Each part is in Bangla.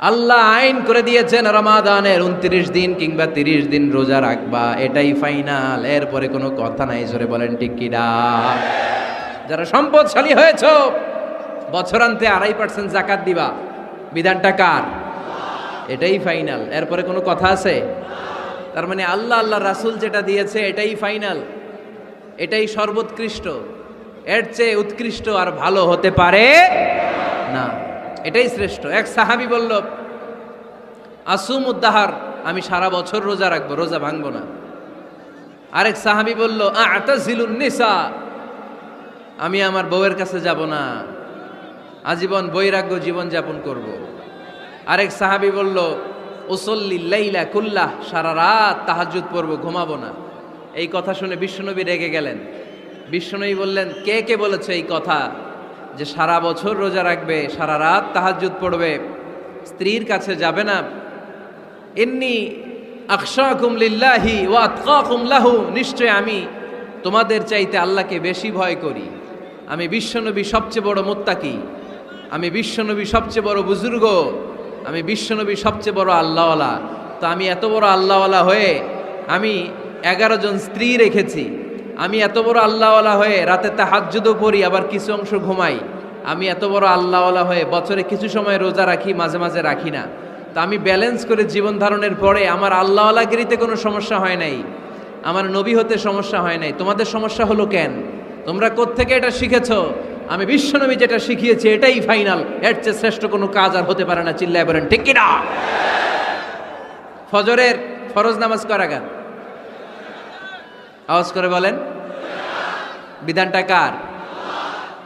আল্লাহ আইন করে দিয়েছেন রমাদানের 29 দিন কিংবা 30 দিন রোজা রাখবা, এটাই ফাইনাল। এরপরে কোনো কথা নাই। জোরে বলেন ঠিক কিনা? যারা সম্পদশালী হয়েছ, বছরান্তে 2.5% জাকাত দিবা, বিধানটা কার? এটাই ফাইনাল। এরপরে কোনো কথা আছে? তার মানে আল্লাহ আল্লাহ রাসূল যেটা দিয়েছে এটাই ফাইনাল, এটাই সর্বোৎকৃষ্ট। এর চেয়ে উৎকৃষ্ট আর ভালো হতে পারে না, এটাই শ্রেষ্ঠ। এক সাহাবী বলল, আসুমুদ্দাহার, আমি সারা বছর রোজা রাখবো, রোজা ভাঙবো না। আরেক সাহাবী বলল, আ'তাজিলুন নিসা, আমি আমার বউয়ের কাছে যাব না, আজীবন বৈরাগ্য জীবন যাপন করব। আরেক সাহাবী বলল, উসল্লিল লাইলা কুল্লাহ, সারা রাত তাহাজ্জুদ পড়বো, ঘুমাবো না। এই কথা শুনে বিশ্বনবী রেগে গেলেন। বিশ্বনবী বললেন, কে কে বলেছে এই কথা যে সারা বছর রোজা রাখবে, সারা রাত তাহাজ্জুদ পড়বে, স্ত্রীর কাছে যাবে না? ইন্নী আখশাকুম লিল্লাহি ওয়া আতকাকুম লাহু, নিশ্চয় আমি তোমাদের চাইতে আল্লাহকে বেশি ভয় করি। আমি বিশ্বনবী সবচেয়ে বড় মুত্তাকি, আমি বিশ্বনবী সবচেয়ে বড় বুজুর্গ, আমি বিশ্বনবী সবচেয়ে বড় আল্লাহওয়ালা। তো আমি এত বড় আল্লাহওয়ালা হয়ে আমি 11 জন স্ত্রী রেখেছি, আমি এত বড় আল্লাহওয়ালা হয়ে রাতে তাহাজ্জুদও পড়ি, আবার কিছু অংশ ঘুমাই। আমি এত বড় আল্লাহওয়ালা হয়ে বছরে কিছু সময় রোজা রাখি, মাঝে মাঝে রাখি না। তা আমি ব্যালেন্স করে জীবন ধারণের পরে আমার আল্লাহওয়ালাগিরিতে কোনো সমস্যা হয় নাই, আমার নবী হতে সমস্যা হয় নাই। তোমাদের সমস্যা হলো কেন? তোমরা কোত্থেকে এটা শিখেছো? আমি বিশ্বনবী যেটা শিখিয়েছি এটাই ফাইনাল, এর চেয়ে শ্রেষ্ঠ কোনো কাজ আর হতে পারে না। চিল্লায় বলেন ঠিক কিনা? ফজরের ফরজ নামাজ কয় রাকাত? আওয়াজ করে বলেন। বিধানটা কার?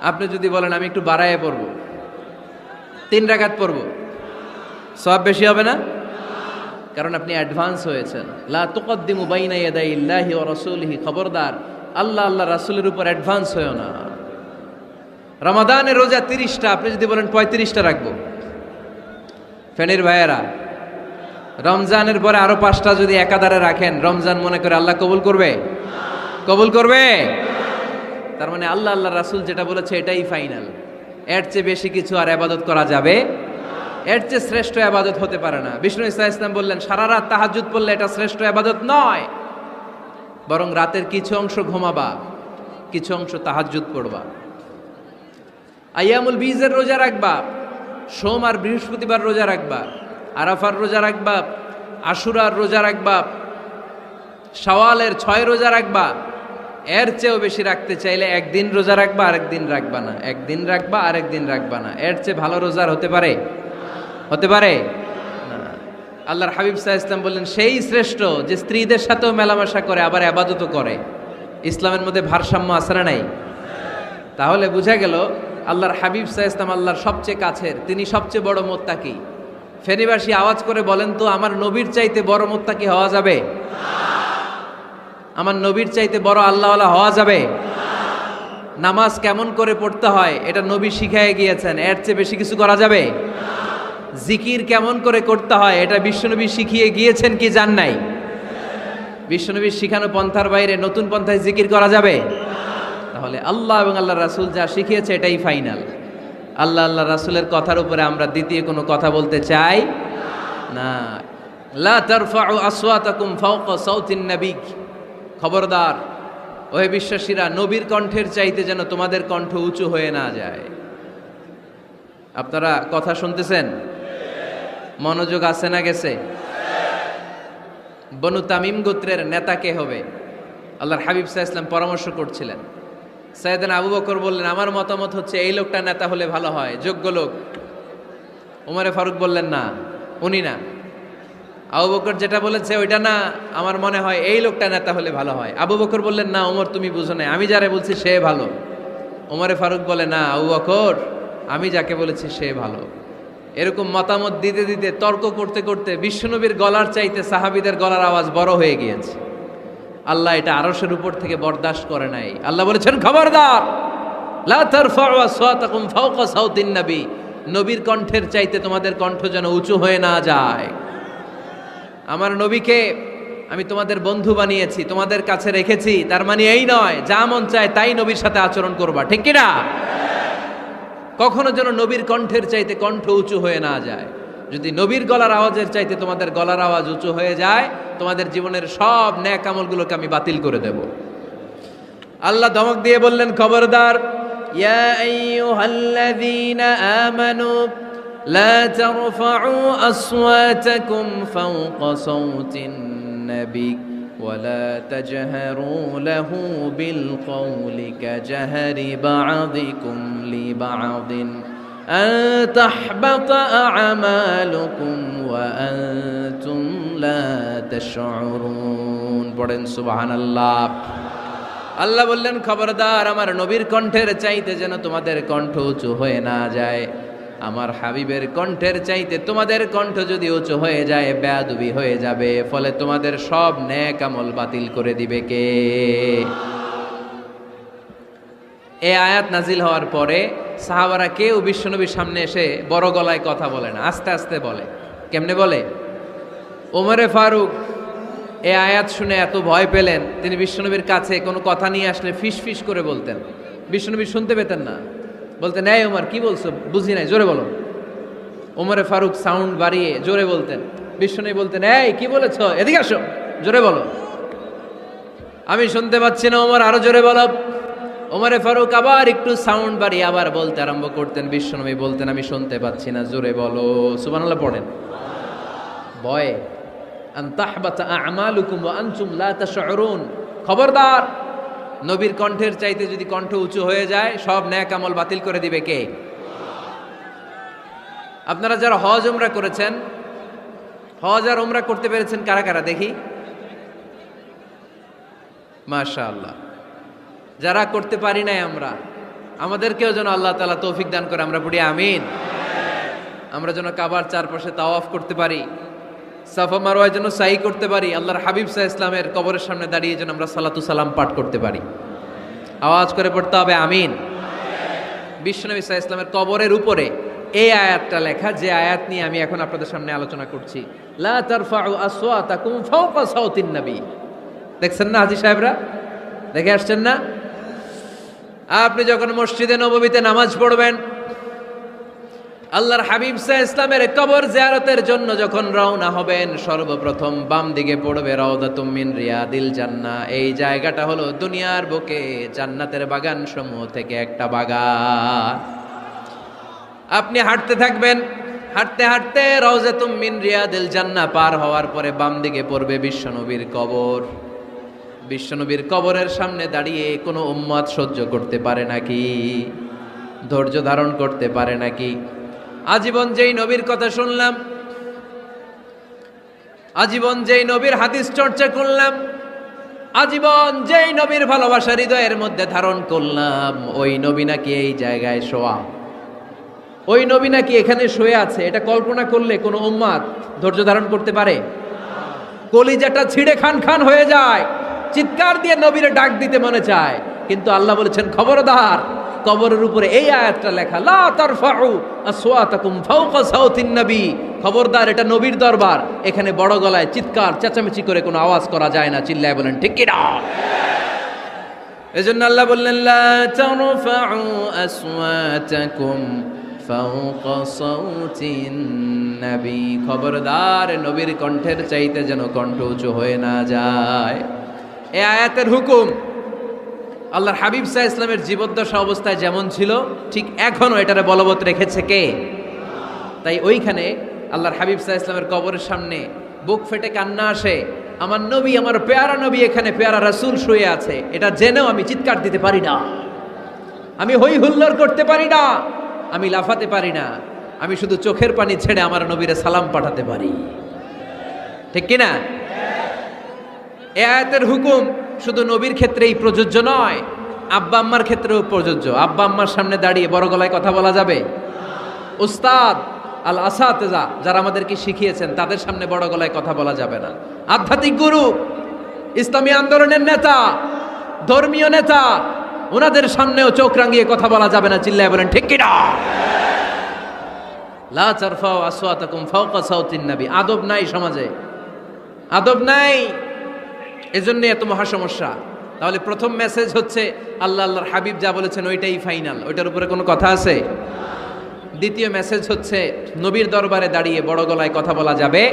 আপনি যদি বলেন আমি একটু বাড়ায় পড়ব, 3 রাকাত পড়ব, সওয়াব বেশি হবে না? কারণ আপনি অ্যাডভান্স হয়েছেন। লা তুকদ্দিমু বাইনা ইয়াদাইল্লাহি ওয়া রাসূলিহি, খবরদার আল্লাহ আল্লাহ রাসূলের উপর অ্যাডভান্স হয়ো না। রমাদানের রোজা 30টা, আপনি যদি বলেন 35টা রাখবো, ফেনীর ভাইয়েরা, রমজানের পরে আরো 5টা যদি একাধারে রাখেন, রমজান মনে করে আল্লাহ কবুল করবে? কবুল করবে? তার মানে আল্লাহ আল্লাহ রাসূল যেটা বলেছে এটাই ফাইনাল। এর চেয়ে বেশি কিছু আর ইবাদত করা যাবে, এর চেয়ে শ্রেষ্ঠ ইবাদত হতে পারে না। বিষ্ণু ইসলাম বললেন, সারা রাত তাহাজ্জুদ পড়লে এটা শ্রেষ্ঠ ইবাদত নয়, বরং রাতের কিছু অংশ ঘুমাবা, কিছু অংশ তাহাজ্জুদ পড়বা। আইয়ামুল বীজের রোজা রাখবা, সোম আর বৃহস্পতিবার রোজা রাখবা, আরাফার রোজা রাখবা, আশুরার রোজা রাখবা, শাওয়ালের 6 রোজা রাখবা। এর চেয়েও বেশি রাখতে চাইলে একদিন রোজা রাখবা, আরেকদিন রাখবা না, একদিন রাখবা, আরেকদিন রাখবা না। এর চেয়ে ভালো রোজার হতে পারে? হতে পারে না। আল্লাহর হাবিব সাল্লাল্লাহু আলাইহি ওয়াসাল্লাম বললেন, সেই শ্রেষ্ঠ যে স্ত্রীদের সাথেও মেলামেশা করে, আবার ইবাদতও করে। ইসলামের মধ্যে ভারসাম্য আছে না নাই? তাহলে বোঝা গেল আল্লাহর হাবিব সাল্লাল্লাহু আলাইহি ওয়াসাল্লাম আল্লাহর সবচেয়ে কাছের, তিনি সবচেয়ে বড় মুত্তাকি। ফেনীবাসী আওয়াজ করে বলেন তো, আমার নবীর চাইতে বড় মুত্তাকি হওয়া যাবে? আমার নবীর চাইতে বড় আল্লাহওয়ালা হওয়া যাবে? নামাজ কেমন করে পড়তে হয় এটা নবী শিখায় গিয়েছেন, এর চেয়ে বেশি কিছু করা যাবে? জিকির কেমন করে করতে হয় এটা বিশ্বনবী শিখিয়ে গিয়েছেন কি জান নাই? বিশ্বনবীর শিখানো পন্থার বাইরে নতুন পন্থায় জিকির করা যাবে? তাহলে আল্লাহ এবং আল্লাহ রাসূল যা শিখিয়েছে এটাই ফাইনাল। আল্লাহ আল্লাহ রাসূলের কথার উপরে আমরা দ্বিতীয় কোনো কথা বলতে চাই না। লা তারফাউ আসওয়াতাকুম ফাওকা সাউতিন নবী, খবরদার ওহে বিশ্বাসীরা, নবীর কণ্ঠের চাইতে যেন তোমাদের কণ্ঠ উঁচু হয়ে না যায়। আপনারা কথা শুনতেছেন? মনোযোগ আছে না গেছে? বনু তামিম গোত্রের নেতা কে হবে? আল্লাহর হাবিব সাল্লাল্লাহু আলাইহি ওয়াসাল্লাম পরামর্শ করছিলেন। সাইয়েদনা আবু বকর বললেন, আমার মতামত হচ্ছে এই লোকটা নেতা হলে ভালো হয়, যোগ্য লোক। ওমরে ফারুক বললেন, না, উনি না। আবু বকর যেটা বলেছে ওইটা না, আমার মনে হয় এই লোকটা নেতা হলে ভালো হয়। আবু বকর বললেন, না ওমর তুমি বুঝো না, আমি যারে বলছি সে ভালো। ওমরে ফারুক বলে, না আবু বকর, আমি যাকে বলেছি সে ভালো। এরকম মতামত দিতে দিতে, তর্ক করতে করতে বিশ্বনবীর গলার চাইতে সাহাবীদের গলার আওয়াজ বড় হয়ে গিয়েছে। আল্লাহ এটা আরশের উপর থেকে বরদাস্ত করে নাই। আল্লাহ বলেছেন, খবরদার, লা তারফাউ আসওয়াতাকুম ফাওকা সাউতিন নবী, নবীর কণ্ঠের চাইতে তোমাদের কণ্ঠ যেন উঁচু হয়ে না যায়। আমার নবীকে আমি তোমাদের বন্ধু বানিয়েছি, তোমাদের কাছে রেখেছি, তার মানে এই নয় যা মন চায় তাই নবীর সাথে আচরণ করবা, ঠিক কিনা? কখনো যেন নবীর কণ্ঠের চাইতে কণ্ঠ উঁচু হয়ে না যায়। যদি নবীর গলার আওয়াজের চাইতে তোমাদের গলার আওয়াজ উঁচু হয়ে যায়, তোমাদের জীবনের সব নেক আমলগুলোকে আমি বাতিল করে দেব। আল্লাহ ধমক দিয়ে বললেন, খবরদার, ইয়া আইয়ুহাল্লাযীনা আমানু লা তারফাউ আসওয়াতাকুম ফাওকা সাওতিন নবী ولا تجهروا له بالقول كجهر بعضكم لبعض أن تحبط أعمالكم وأنتم لا تشعرون পড়েন সুবহানাল্লাহ। আল্লাহ বললেন, খবরদার, আমার নবীর কণ্ঠের চাইতে যেন তোমাদের কণ্ঠ উঁচু হয়ে না যায়। আমার হাবিবের কণ্ঠের চাইতে তোমাদের কণ্ঠ যদি উঁচু হয়ে যায়, বেয়াদবি হয়ে যাবে, ফলে তোমাদের সব নেক আমল বাতিল করে দিবে কে? এই আয়াত নাজিল হওয়ার পরে সাহাবারা কেউ বিশ্বনবীর সামনে এসে বড় গলায় কথা বলে না, আস্তে আস্তে বলে। কেমনে বলে? ওমরে ফারুক এই আয়াত শুনে এত ভয় পেলেন, তিনি বিশ্বনবীর কাছে কোনো কথা নিয়ে আসলে ফিস ফিস করে বলতেন। বিশ্বনবী শুনতে পেতেন না, বলতেন, এই ওমর কি বলছো, বুঝি নাই, জোরে বলো। ওমরে ফারুক সাউন্ড বাড়িয়ে জোরে বলতেন। বিশ্বনবী বলতেন, এই কি বলেছো, এদিকে আসো, জোরে বলো, আমি শুনতে পাচ্ছি না, ওমর আরো জোরে বলো। ওমরে ফারুক আবার একটু সাউন্ড বাড়িয়ে আবার বলতে আরম্ভ করতেন। বিশ্বনবী বলতেন, আমি শুনতে পাচ্ছি না, জোরে বলো। সুবহানাল্লাহ পড়েন। ভয়ে আন তাহবাতা আমালুকুম ওয়া আনতুম লা তাশউরুন, খবরদার, নবীর কণ্ঠের চাইতে যদি কণ্ঠ উঁচু হয়ে যায়, সব নেক আমল বাতিল করে দিবে কে? আপনারা যারা হজ উমরা করেছেন, হজ আর উমরা করতে পেরেছেন কারা কারা দেখি? মাশাআল্লাহ। যারা করতে পারি নাই আমরা, আমাদেরকেও যেন আল্লাহ তাআলা তৌফিক দান করে, আমরা পড়ি আমিন। আমরা যেন কাবার চারপাশে তাওয়াফ করতে পারি, সাফা মারওয়ায় যেন সাই করতে পারি, আল্লাহর হাবিব সাল্লাল্লাহু আলাইহি ওয়াসাল্লামের কবরের সামনে দাঁড়িয়ে যেন আমরা সালাতু সালাম পাঠ করতে পারি। আওয়াজ করে পড়তে হবে আমিন। বিশ্বনবী সাল্লাল্লাহু আলাইহি ওয়াসাল্লামের কবরের উপরে এই আয়াতটা লেখা, যে আয়াত নিয়ে আমি এখন আপনাদের সামনে আলোচনা করছি। লা তারফাউ আসওয়াতাকুম ফাওকা সাওতিন নবী। দেখছেন না হাজী সাহেবরা, দেখে আসছেন না? আপনি যখন মসজিদে নববীতে নামাজ পড়বেন, আল্লাহর হাবিব সাল্লাল্লাহু আলাইহি ওয়াসাল্লামের কবর জিয়ারতের জন্য যখন রওনা হবেন, সর্বপ্রথম বাম দিকে পড়বে রাউদাতুম মিন রিয়াদিল জান্নাহ। এই জায়গাটা হলো দুনিয়ার বুকে জান্নাতের বাগান সমূহ থেকে একটা বাগান। আপনি হাঁটতে থাকবেন, হাঁটতে হাঁটতে রাউদাতুম মিন রিয়াদিল জান্নাহ পার হওয়ার পরে বাম দিকে পড়বে বিশ্বনবীর কবর। বিশ্বনবীর কবরের সামনে দাঁড়িয়ে কোনো উম্মত সহ্য করতে পারে নাকি? ধৈর্য ধারণ করতে পারে নাকি? আজীবন যেই নবীর কথা শুনলাম, আজীবন যেই নবীর হাদিস চর্চা করলাম, আজীবন যেই নবীর ভালোবাসা হৃদয়ের মধ্যে ধারণ করলাম, ওই নবী নাকি এই জায়গায় শোয়া, ওই নবী নাকি এখানে শুয়ে আছে, এটা কল্পনা করলে কোনো উম্মত ধৈর্য ধারণ করতে পারে? কলিজাটা ছিঁড়ে খান খান হয়ে যায়, চিৎকার দিয়ে নবীরে ডাক দিতে মনে চায়। কিন্তু আল্লাহ বলেছেন, খবরদার, কবরের উপরে এই আয়াতটা লেখা, লা তারফাউ আসওয়াতাকুম ফাওকা সাওতিন নবী, খবরদার, এটা নবীর দরবার, এখানে বড় গলায় চিৎকার চেঁচামেচি করে কোনো আওয়াজ করা যায় না। চিল্লায় বলেন ঠিক কি না? এজন্য আল্লাহ বললেন, লা তারফাউ আসওয়াতাকুম ফাওকা সাওতিন নবী, খবরদার, নবীর কণ্ঠের চাইতে যেন কণ্ঠ উঁচু হয়ে না যায়। এই আয়াতের হুকুম আল্লাহর হাবিব সাল্লাল্লাহু আলাইহি ওয়াসাল্লামের জীবদ্দশা অবস্থায় যেমন ছিল, ঠিক এখনো এটারে বলবৎ রেখেছে কে? তাই ওইখানে আল্লাহর হাবিব সাল্লাল্লাহু আলাইহি ওয়াসাল্লামের কবরের সামনে বুক ফেটে কান্না আসে, আমার নবী, আমার পেয়ারা নবী এখানে, পেয়ারা রাসূল শুয়ে আছে, এটা জেনেও আমি চিৎকার দিতে পারি না, আমি হই হুল্লোড় করতে পারি না, আমি লাফাতে পারি না, আমি শুধু চোখের পানি ছেড়ে আমার নবীরে সালাম পাঠাতে পারি। ঠিক কিনা? এই আয়াতের হুকুম শুধু নবীর ক্ষেত্রেই প্রযোজ্য নয়, আব্বা আম্মার ক্ষেত্রেও প্রযোজ্য। আব্বা আম্মার সামনে দাঁড়িয়ে বড় গলায় কথা বলা যাবে? উস্তাদ আল আসাতেজা যারা আমাদেরকে শিখিয়েছেন, তাদের সামনে বড় গলায় কথা বলা যাবে না। আধ্যাত্মিক গুরু, ইসলামী আন্দোলনের নেতা, ধর্মীয় নেতা, ওনাদের সামনেও চোখ রাঙিয়ে কথা বলা যাবে না। চিল্লায় বলেন ঠিক কিনা? লা তারফাউ আসওয়াতাকুম ফাওকা সাওতিন নবী। আদব নাই সমাজে, আদব নাই, এজন্য এত মহা সমস্যা। তাহলে প্রথম মেসেজ হচ্ছে, আল্লাহ আল্লাহর হাবিব যা বলেছেন ওইটাই ফাইনাল, ওইটার উপরে কোনো কথা আছে? দ্বিতীয় মেসেজ হচ্ছে নবীর দরবারে দাঁড়িয়ে বড় গলায় কথা বলা যাবে